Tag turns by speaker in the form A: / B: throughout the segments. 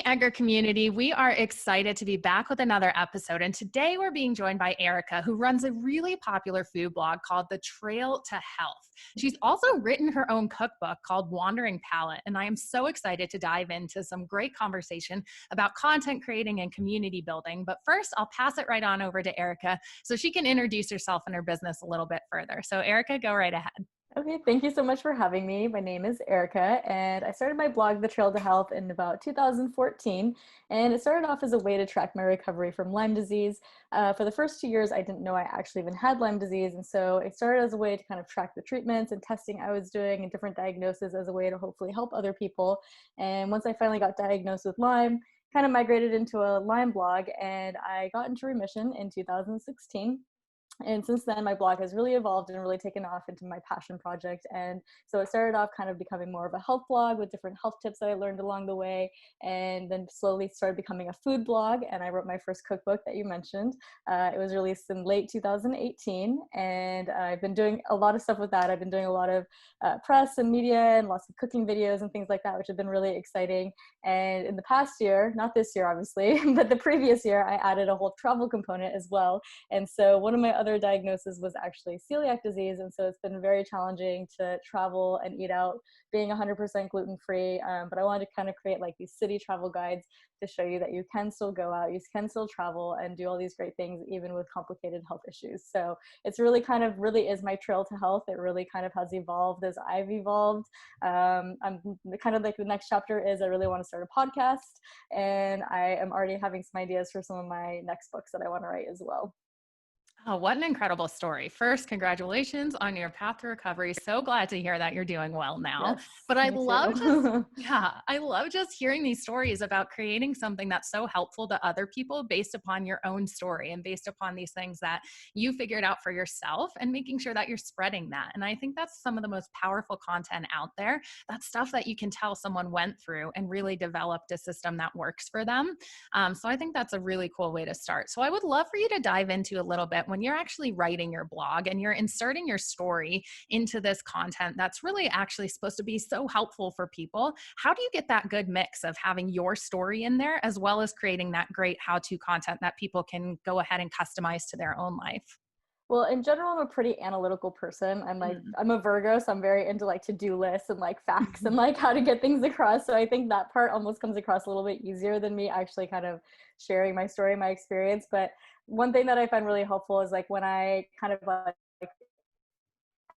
A: Edgar community. We are excited to be back with another episode. And today we're being joined by Erika, who runs a really popular food blog called The Trail to Health. She's also written her own cookbook called Wandering Palate. And I am so excited to dive into some great conversation about content creating and community building. But first, I'll pass it right on over to Erika so she can introduce herself and her business a little bit further. So Erika, go right ahead.
B: Okay, thank you so much for having me. My name is Erika, and I started my blog, The Trail to Health, in about 2014. And it started off as a way to track my recovery from Lyme disease. For the first 2 years, I didn't know I actually even had Lyme disease. And so it started as a way to kind of track the treatments and testing I was doing and different diagnoses as a way to hopefully help other people. And once I finally got diagnosed with Lyme, kind of migrated into a Lyme blog, and I got into remission in 2016. And since then, my blog has really evolved and really taken off into my passion project. And so it started off kind of becoming more of a health blog with different health tips that I learned along the way, and then slowly started becoming a food blog. And I wrote my first cookbook that you mentioned. It was released in late 2018, and I've been doing a lot of stuff with that. I've been doing a lot of press and media and lots of cooking videos and things like that, which have been really exciting. And in the past year, not this year, obviously, but the previous year, I added a whole travel component as well. And so one of my other diagnosis was actually celiac disease, and so it's been very challenging to travel and eat out, being 100% gluten-free, but I wanted to kind of create like these city travel guides to show you that you can still go out, you can still travel and do all these great things even with complicated health issues. So it's really really is my trail to health. It really kind of has evolved as I've evolved. I'm kind of like, the next chapter is I really want to start a podcast, and I am already having some ideas for some of my next books that I want to write as well.
A: Oh, what an incredible story. First, congratulations on your path to recovery. So glad to hear that you're doing well now.
B: Yes,
A: But I
B: me
A: love just,
B: too.
A: I love just hearing these stories about creating something that's so helpful to other people based upon your own story and based upon these things that you figured out for yourself and making sure that you're spreading that. And I think that's some of the most powerful content out there. That's stuff that you can tell someone went through and really developed a system that works for them. So I think that's a really cool way to start. So I would love for you to dive into a little bit when you're actually writing your blog and you're inserting your story into this content that's really actually supposed to be so helpful for people. How do you get that good mix of having your story in there as well as creating that great how-to content that people can go ahead and customize to their own life?
B: Well, in general, I'm a pretty analytical person. I'm a Virgo, so I'm very into like to-do lists and like facts and like how to get things across. So I think that part almost comes across a little bit easier than me actually kind of sharing my story, my experience. But one thing that I find really helpful is like when I kind of like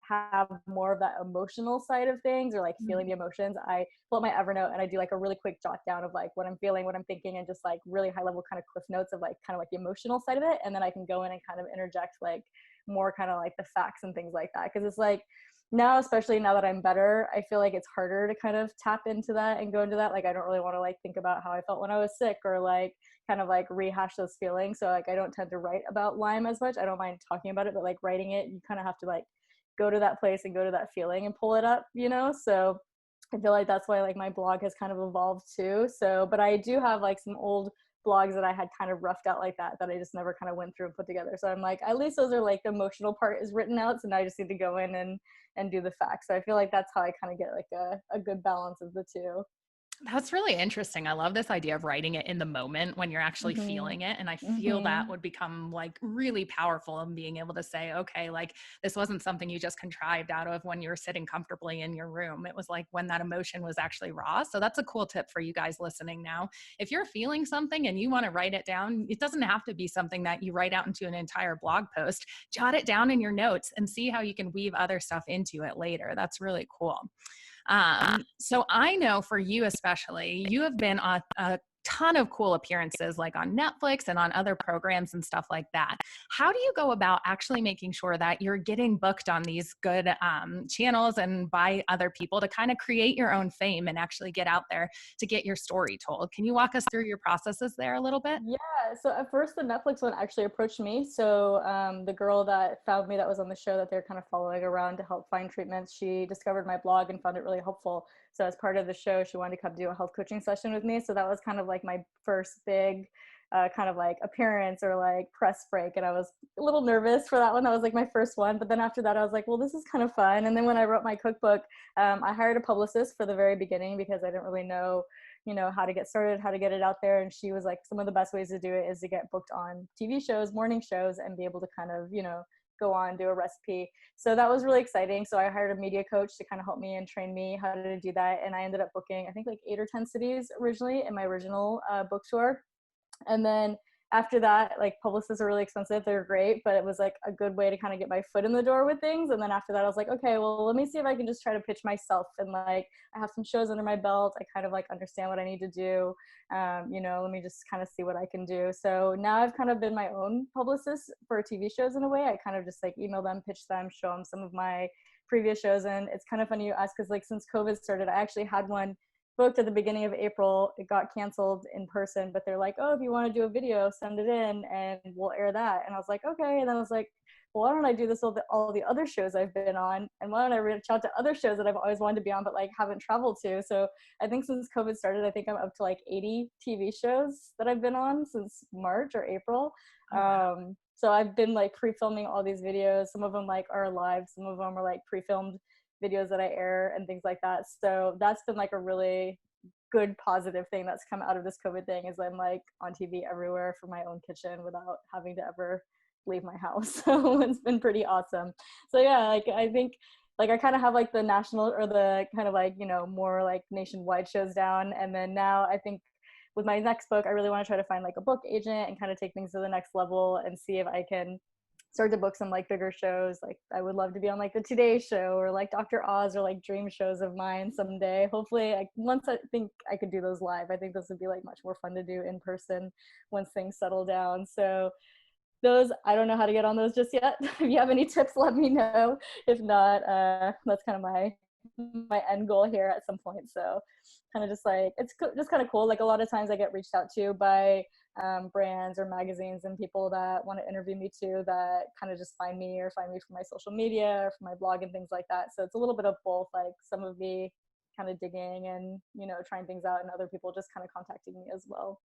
B: have more of that emotional side of things or like feeling the emotions, I pull up my Evernote and I do like a really quick jot down of like what I'm feeling, what I'm thinking, and just like really high level kind of cliff notes of like kind of like the emotional side of it. And then I can go in and kind of interject like more kind of like the facts and things like that. Cause it's like now, especially now that I'm better, I feel like it's harder to kind of tap into that and go into that. Like, I don't really want to like think about how I felt when I was sick or like kind of like rehash those feelings. So like, I don't tend to write about Lyme as much. I don't mind talking about it, but like writing it, you kind of have to like go to that place and go to that feeling and pull it up, you know? So I feel like that's why like my blog has kind of evolved too. So, but I do have like some old blogs that I had kind of roughed out like that I just never kind of went through and put together. So I'm like, at least those are like the emotional part is written out. So now I just need to go in and do the facts. So I feel like that's how I kind of get like a good balance of the two.
A: That's really interesting. I love this idea of writing it in the moment when you're actually
B: Mm-hmm.
A: feeling it. And I feel that
B: Mm-hmm.
A: would become like really powerful in being able to say, okay, like this wasn't something you just contrived out of when you were sitting comfortably in your room. It was like when that emotion was actually raw. So that's a cool tip for you guys listening now. If you're feeling something and you want to write it down, it doesn't have to be something that you write out into an entire blog post. Jot it down in your notes and see how you can weave other stuff into it later. That's really cool. So I know for you especially, you have been on a ton of cool appearances like on Netflix and on other programs and stuff like that. How do you go about actually making sure that you're getting booked on these good channels and by other people to kind of create your own fame and actually get out there to get your story told? Can you walk us through your processes there a little bit?
B: Yeah, so at first the Netflix one actually approached me. So the girl that found me that was on the show that they're kind of following around to help find treatments, she discovered my blog and found it really helpful. So as part of the show, she wanted to come do a health coaching session with me. So that was kind of like my first big kind of like appearance or like press break. And I was a little nervous for that one. That was like my first one. But then after that, I was like, well, this is kind of fun. And then when I wrote my cookbook, I hired a publicist for the very beginning because I didn't really know how to get started, how to get it out there. And she was like, some of the best ways to do it is to get booked on TV shows, morning shows, and be able to kind of, go on, do a recipe. So that was really exciting. So I hired a media coach to kind of help me and train me how to do that. And I ended up booking, I think like 8 or 10 cities originally in my original book tour. And then after that, like publicists are really expensive. They're great, but it was like a good way to kind of get my foot in the door with things. And then after that, I was like, okay, well, let me see if I can just try to pitch myself. And like, I have some shows under my belt. I kind of like understand what I need to do. Let me just kind of see what I can do. So now I've kind of been my own publicist for TV shows in a way. I kind of just like email them, pitch them, show them some of my previous shows. And it's kind of funny you ask, because like since COVID started, I actually had one booked at the beginning of April. It got canceled in person, but they're like, oh, if you want to do a video, send it in and we'll air that. And I was like, okay. And then I was like, well, why don't I do this all the other shows I've been on? And why don't I reach out to other shows that I've always wanted to be on, but like haven't traveled to? So I think since COVID started, I think I'm up to like 80 TV shows that I've been on since March or April.
A: Oh, wow.
B: So I've been like pre-filming all these videos. Some of them like are live. Some of them are like pre-filmed videos that I air and things like that. So that's been like a really good positive thing that's come out of this COVID thing, is I'm like on TV everywhere from my own kitchen without having to ever leave my house. So it's been pretty awesome. So yeah, like I think like I kind of have like the national or the kind of like, more like nationwide shows down. And then now I think with my next book, I really want to try to find like a book agent and kind of take things to the next level and see if I can start to book some like bigger shows. Like I would love to be on like the Today Show or like Dr. Oz or like dream shows of mine someday. Hopefully, once I think I could do those live, I think this would be like much more fun to do in person once things settle down. So those, I don't know how to get on those just yet. If you have any tips, let me know. If not, that's kind of my end goal here at some point. So kind of just like, it's just kind of cool. Like a lot of times I get reached out to by brands or magazines and people that want to interview me too, that kind of just find me from my social media or from my blog and things like that. So it's a little bit of both, like some of me kind of digging and, trying things out, and other people just kind of contacting me as well.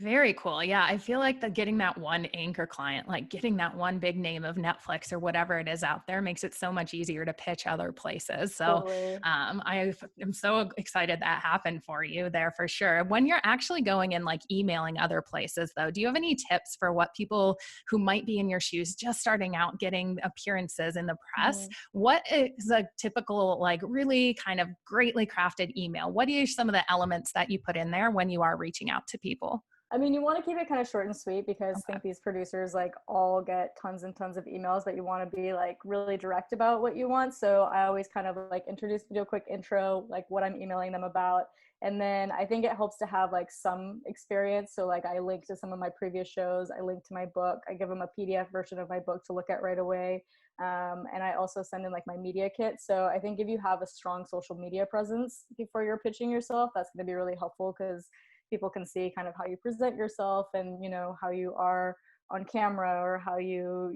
A: Very cool. Yeah. I feel like getting that one anchor client, like getting that one big name of Netflix or whatever it is out there, makes it so much easier to pitch other places. So
B: Totally.
A: I am so excited that happened for you there for sure. When you're actually going and like emailing other places though, do you have any tips for what people who might be in your shoes just starting out getting appearances in the press?
B: Mhm.
A: What is a typical, like really kind of greatly crafted email? What are some of the elements that you put in there when you are reaching out to people?
B: I mean, you want to keep it kind of short and sweet, because I
A: Okay.
B: think these producers like all get tons and tons of emails, but you want to be like really direct about what you want. So I always kind of like do a quick intro, like what I'm emailing them about. And then I think it helps to have like some experience. So like I link to some of my previous shows, I link to my book, I give them a PDF version of my book to look at right away. And I also send in like my media kit. So I think if you have a strong social media presence before you're pitching yourself, that's going to be really helpful, because people can see kind of how you present yourself and, how you are on camera, or how you,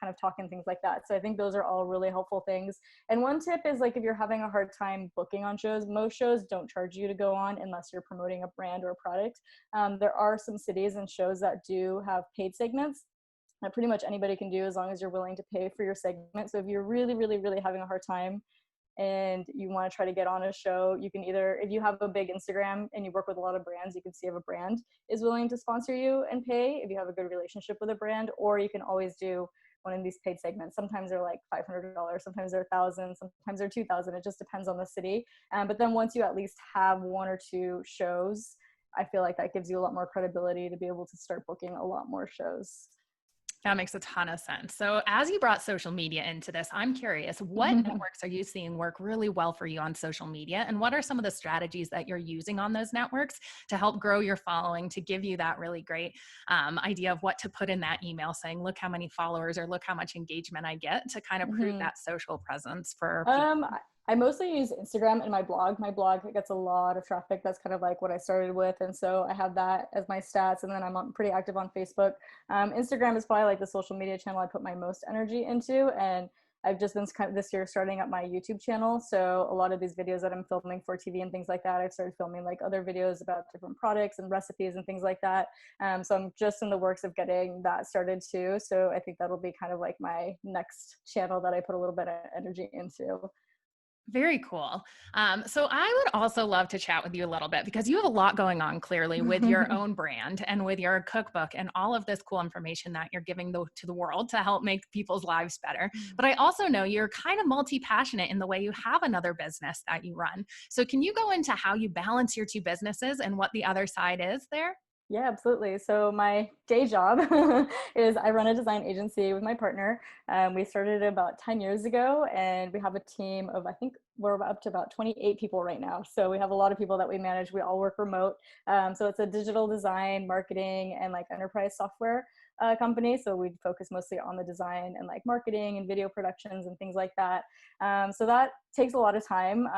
B: kind of talk and things like that. So I think those are all really helpful things. And one tip is like, if you're having a hard time booking on shows, most shows don't charge you to go on unless you're promoting a brand or a product. There are some cities and shows that do have paid segments that pretty much anybody can do as long as you're willing to pay for your segment. So if you're really, really, really having a hard time and you want to try to get on a show, you can either, if you have a big Instagram and you work with a lot of brands, you can see if a brand is willing to sponsor you and pay if you have a good relationship with a brand, or you can always do one of these paid segments. Sometimes they're like $500, sometimes they're 1,000, sometimes they're 2,000. It just depends on the city. But then once you at least have one or two shows, I feel like that gives you a lot more credibility to be able to start booking a lot more shows.
A: That makes a ton of sense. So, as you brought social media into this, I'm curious, what networks are you seeing work really well for you on social media? And what are some of the strategies that you're using on those networks to help grow your following, to give you that really great idea of what to put in that email saying, look how many followers or look how much engagement I get, to kind of prove
B: Mm-hmm.
A: that social presence for people?
B: Um, I mostly use Instagram and my blog. My blog gets a lot of traffic. That's kind of like what I started with. And so I have that as my stats. And then pretty active on Facebook. Instagram is probably like the social media channel I put my most energy into. And I've just been kind of this year starting up my YouTube channel. So a lot of these videos that I'm filming for TV and things like that, I've started filming like other videos about different products and recipes and things like that. So I'm just in the works of getting that started too. So I think that'll be kind of like my next channel that I put a little bit of energy into.
A: Very cool. So I would also love to chat with you a little bit because you have a lot going on clearly with your own brand and with your cookbook and all of this cool information that you're giving to the world to help make people's lives better. But I also know you're kind of multi-passionate in the way you have another business that you run. So can you go into how you balance your two businesses and what the other side is there?
B: Yeah, absolutely. So my day job is I run a design agency with my partner. We started about 10 years ago, and we have a team of, I think we're up to about 28 people right now. So we have a lot of people that we manage. We all work remote. So it's a digital design, marketing, and like enterprise software company. So we focus mostly on the design and like marketing and video productions and things like that. So that takes a lot of time.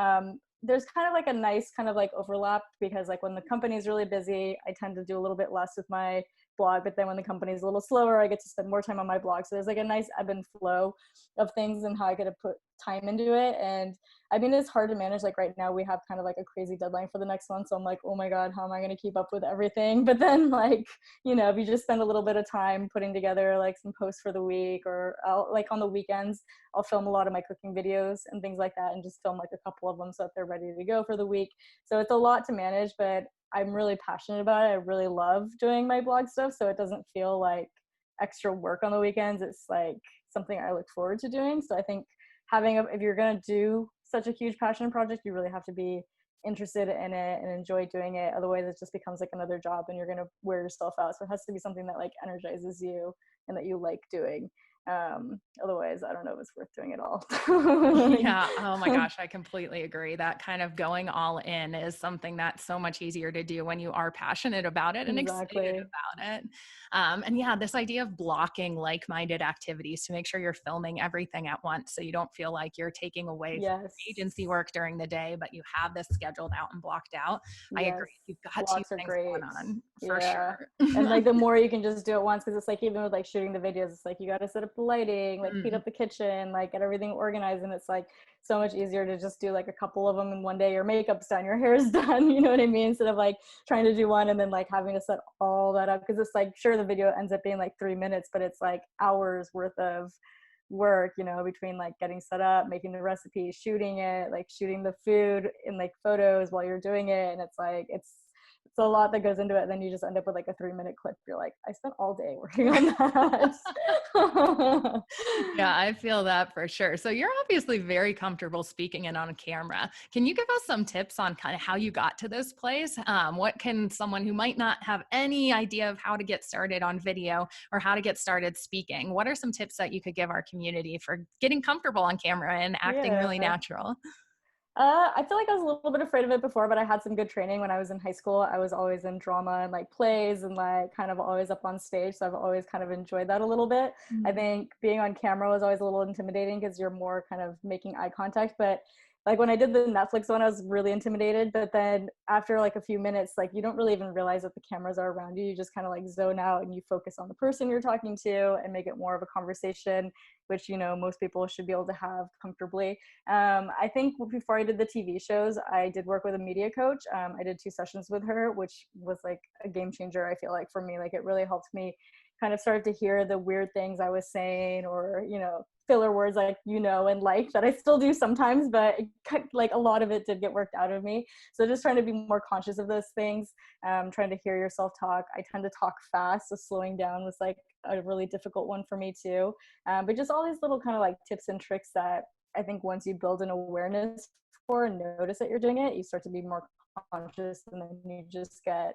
B: There's kind of like a nice kind of like overlap, because like when the company is really busy, I tend to do a little bit less with my blog, but then when the company is a little slower, I get to spend more time on my blog. So there's like a nice ebb and flow of things and how I get to put time into it. And I mean, it's hard to manage. Like right now we have kind of like a crazy deadline for the next month. So I'm like, oh my God, how am I going to keep up with everything? But then like, if you just spend a little bit of time putting together like some posts for the week, or like on the weekends, I'll film a lot of my cooking videos and things like that, and just film like a couple of them so that they're ready to go for the week. So it's a lot to manage, but I'm really passionate about it. I really love doing my blog stuff. So it doesn't feel like extra work on the weekends. It's like something I look forward to doing. So I think if you're going to do such a huge passion project, you really have to be interested in it and enjoy doing it. Otherwise it just becomes like another job and you're going to wear yourself out. So it has to be something that like energizes you and that you like doing. Otherwise I don't know if it's worth doing at all.
A: Yeah. Oh my gosh, I completely agree. That kind of going all in is something that's so much easier to do when you are passionate about it and excited
B: Exactly.
A: about it. And yeah, this idea of blocking like-minded activities to make sure you're filming everything at once so you don't feel like you're taking away from
B: Yes.
A: agency work during the day, but you have this scheduled out and blocked out. I
B: Yes.
A: agree. You've got two
B: Blocks are
A: things going
B: great.
A: on for
B: Yeah.
A: sure.
B: And like the more you can just do it once, because it's like even with like shooting the videos, it's like you got to set up the lighting, like heat
A: Mm.
B: up the kitchen, like get everything organized. And it's like so much easier to just do like a couple of them in one day. Your makeup's done, your hair's done, you know what I mean? Instead of like trying to do one and then like having to set all that up. Because it's like, sure, the video ends up being like 3 minutes, but it's like hours worth of work, between like getting set up, making the recipe, shooting it, like shooting the food in like photos while you're doing it. And it's like it's a lot that goes into it. And then you just end up with like a 3-minute clip. You're like, I spent all day working on that.
A: Yeah, I feel that for sure. So you're obviously very comfortable speaking in on camera. Can you give us some tips on kind of how you got to this place? What can someone who might not have any idea of how to get started on video or how to get started speaking, what are some tips that you could give our community for getting comfortable on camera and acting really
B: Yeah.
A: natural?
B: I feel like I was a little bit afraid of it before, but I had some good training when I was in high school. I was always in drama and like plays and like kind of always up on stage. So I've always kind of enjoyed that a little bit. I
A: Mm.
B: think being on camera was always a little intimidating because you're more kind of making eye contact. But like when I did the Netflix one, I was really intimidated. But then after like a few minutes, like you don't really even realize that the cameras are around you. You just kind of like zone out and you focus on the person you're talking to and make it more of a conversation, which, most people should be able to have comfortably. I think before I did the TV shows, I did work with a media coach. I did 2 sessions with her, which was like a game changer, I feel like, for me. Like it really helped me kind of start to hear the weird things I was saying, or, filler words like, and like that I still do sometimes, but like a lot of it did get worked out of me. So just trying to be more conscious of those things, trying to hear yourself talk. I tend to talk fast, so slowing down was like a really difficult one for me too. But just all these little kind of like tips and tricks that I think once you build an awareness for and notice that you're doing it, you start to be more conscious, and then you just get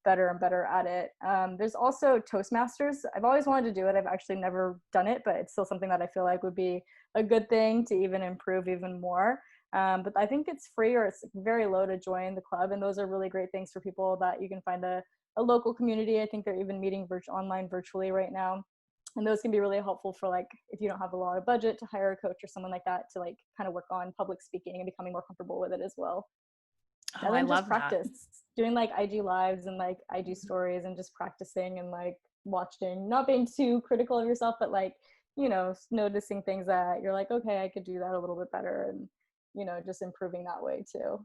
B: better and better at it. There's also Toastmasters. I've always wanted to do it. I've actually never done it, but it's still something that I feel like would be a good thing to even improve even more. But I think it's free, or it's very low to join the club. And those are really great things for people that you can find a local community. I think they're even meeting online virtually right now. And those can be really helpful for like if you don't have a lot of budget to hire a coach or someone like that to like kind of work on public speaking and becoming more comfortable with it as well.
A: Oh,
B: And
A: I
B: then just
A: love that.
B: practice doing like IG lives and like IG stories, and just practicing and like watching, not being too critical of yourself, but like, noticing things that you're like, okay, I could do that a little bit better, and, just improving that way too.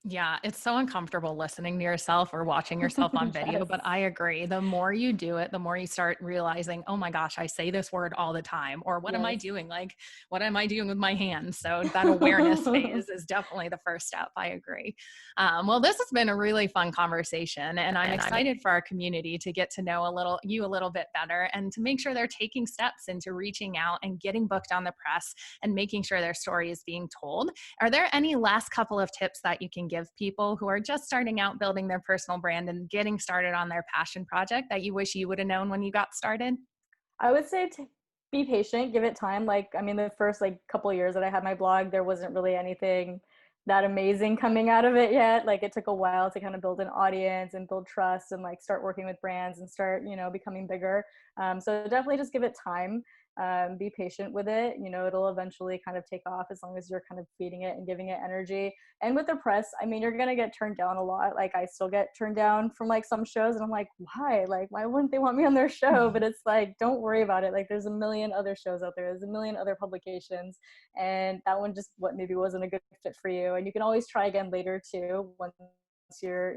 A: Yeah, it's so uncomfortable listening to yourself or watching yourself on video,
B: Yes.
A: but I agree. The more you do it, the more you start realizing, oh my gosh, I say this word all the time. Or what am I
B: Yes.
A: doing? Like, what am I doing with my hands? So that awareness phase is definitely the first step. I agree. Well, this has been a really fun conversation, and I'm excited for our community to get to know a little bit better and to make sure they're taking steps into reaching out and getting booked on the press and making sure their story is being told. Are there any last couple of tips that you can give people who are just starting out building their personal brand and getting started on their passion project that you wish you would have known when you got started?
B: I would say to be patient, give it time. Like, I mean, the first like couple of years that I had my blog, there wasn't really anything that amazing coming out of it yet. Like, it took a while to kind of build an audience and build trust and like start working with brands and start, becoming bigger. So definitely just give it time. Be patient with it. It'll eventually kind of take off as long as you're kind of feeding it and giving it energy. And with the press, I mean, you're gonna get turned down a lot. Like, I still get turned down from like some shows, and I'm like, why? Like, why wouldn't they want me on their show? But it's like, don't worry about it. Like, there's a million other shows out there. There's a million other publications, and that one just what maybe wasn't a good fit for you. And you can always try again later too, once your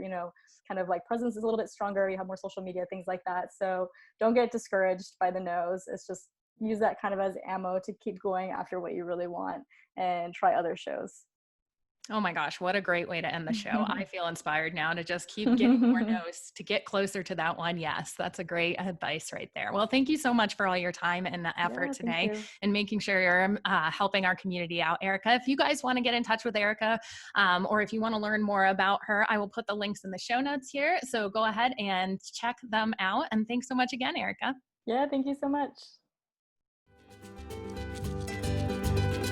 B: kind of like presence is a little bit stronger. You have more social media, things like that. So don't get discouraged by the no's. It's just use that kind of as ammo to keep going after what you really want and try other shows.
A: Oh my gosh, what a great way to end the show. I feel inspired now to just keep getting more no's to get closer to that one. Yes, that's a great advice right there. Well, thank you so much for all your time and the effort
B: Yeah, thank
A: today
B: you.
A: and making sure you're helping our community out. Erika, if you guys want to get in touch with Erika or if you want to learn more about her, I will put the links in the show notes here. So go ahead and check them out. And thanks so much again, Erika.
B: Yeah, thank you so much.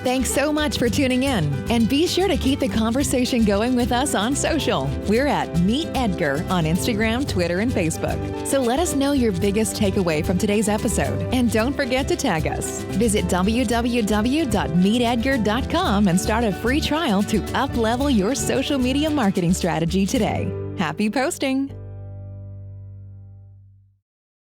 C: Thanks so much for tuning in, and be sure to keep the conversation going with us on social. We're at Meet Edgar on Instagram, Twitter, and Facebook. So let us know your biggest takeaway from today's episode, and don't forget to tag us. Visit www.meetedgar.com and start a free trial to up-level your social media marketing strategy today. Happy posting!